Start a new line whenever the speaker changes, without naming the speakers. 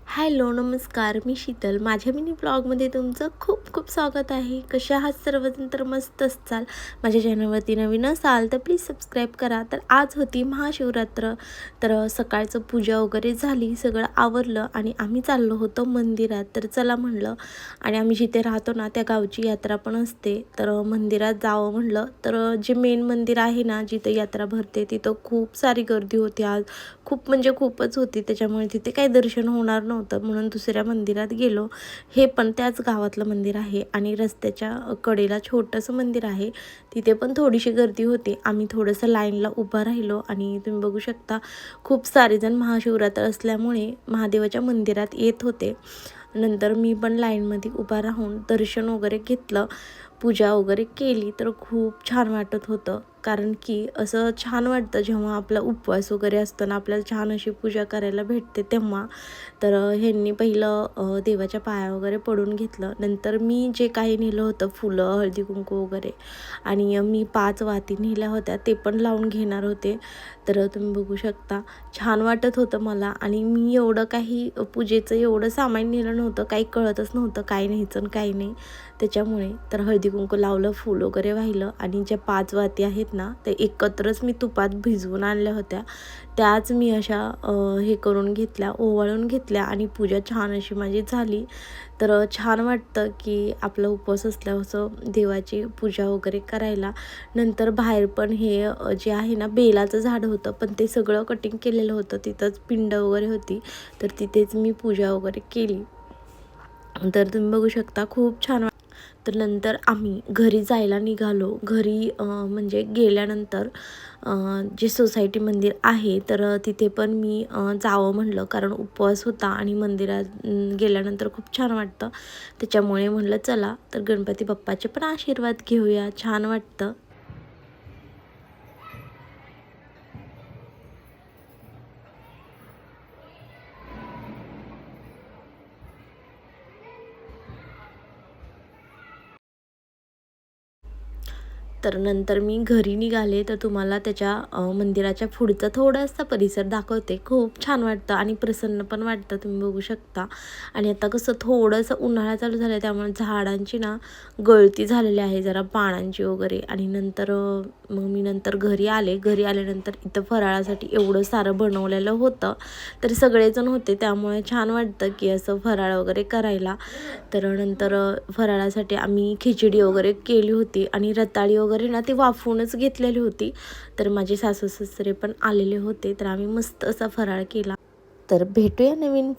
Hello, नमस्कार. मी शीतल. माझ्या mini ब्लॉगमध्ये तुमचं खूप खूप स्वागत आहे. कशा आहात सर्वजण? तर मस्त असाल. माझ्या चॅनलवरती नवीन असाल तर प्लीज सबस्क्राईब करा. तर आज होती महाशिवरात्र. तर सकाळचं पूजा वगैरे झाली, सगळं आवरलं आणि आम्ही चाललो होतो मंदिरात. तर चला म्हणलं, आणि आम्ही जिथे राहतो ना त्या गावची यात्रा पण असते, तर मंदिरात जावं म्हणलं. तर जे मेन मंदिर आहे ना, जिथं यात्रा भरते, तिथं खूप सारी गर्दी होती आज. खूप म्हणजे खूपच होती, त्याच्यामुळे तिथे काही दर्शन होणार नव्हतं, म्हणून दुसऱ्या मंदिरात गेलो. हे पण त्याच गावातलं मंदिर आहे आणि रस्त्याच्या कडेला छोटंसं मंदिर आहे, तिथे पण थोडीशी गर्दी होती. आम्ही थोडंसं लाईनला उभं राहिलो आणि तुम्ही बघू शकता खूप सारेजण महाशिवरात्र असल्यामुळे महादेवाच्या मंदिरात येत होते. नंतर मी पण लाईनमध्ये उभा राहून दर्शन वगैरे घेतलं, पूजा वगैरे केली. तर खूप छान वाटत होतं, कारण की असं छान वाटतं जेव्हा आपला उपवास वगैरे असतो ना, आपल्याला छान अशी पूजा करायला भेटते तेव्हा. तर ह्यांनी पहिलं देवाच्या पाया वगैरे पडून घेतलं. नंतर मी जे काही नेलं होतं, फुलं, हळदी कुंकू वगैरे, आणि मी 5 वाती नेल्या होत्या, ते पण लावून घेणार होते. तर तुम्ही बघू शकता छान वाटत होतं मला. आणि मी एवढं काही पूजेचं एवढं सामान नेलं नव्हतं, काही कळतच नव्हतं काय न्यायचं आणि काय नाही, त्याच्यामुळे. तर हळदी कुंकू लावलं, फूल वगैरे वाहिलं, आणि ज्या 5 वाती आहेत ना, ते एकत्रच मी तुपात भिजवून आणल्या होत्या. त्याच मी अशा हे करून घेतल्या, ओवाळून घेतल्या, आणि पूजा छान अशी माझी झाली. तर छान वाटतं की आपला उपवास असल्यावर असं देवाची पूजा वगैरे करायला. नंतर बाहेर पण हे जे आहे ना, बेलाचं झाड होतं, पण ते सगळं कटिंग केलेलं होतं. तिथंच पिंड वगैरे होती, तर तिथेच मी पूजा वगैरे केली. तर तुम्ही बघू शकता खूप छान. तर नंतर आम्ही घरी जायला निघालो. घरी म्हणजे गेल्यानंतर जे सोसायटी मंदिर आहे, तर तिथे पण मी जावं म्हणलं, कारण उपवास होता आणि मंदिरात गेल्यानंतर खूप छान वाटतं. त्याच्यामुळे म्हणलं चला, तर गणपती बाप्पाचे पण आशीर्वाद घेऊया, छान वाटतं. तर नंतर मी घरी निघाले, तर तुम्हाला त्याच्या मंदिराच्या पुढचा थोडासा परिसर दाखवते. खूप छान वाटतं आणि प्रसन्न पण वाटतं, तुम्ही बघू शकता. आणि आता कसं थोडंसं उन्हाळा चालू झाला आहे, त्यामुळे झाडांची ना गळती झालेली आहे जरा, पानांची वगैरे. आणि नंतर मग मी नंतर घरी आले. घरी आल्यानंतर इथं फराळासाठी एवढं सारं बनवलेलं होतं, तर सगळेजण होते, त्यामुळे छान वाटतं की असं फराळ वगैरे करायला. तर नंतर फराळासाठी आम्ही खिचडी वगैरे केली होती, आणि रताळी वगैरे ना ती वाफवूनच घेतलेली होती. तर माझे सासू सासरे पण आलेले होते, तर आम्ही मस्त असा फराळ केला. तर भेटूया नवीन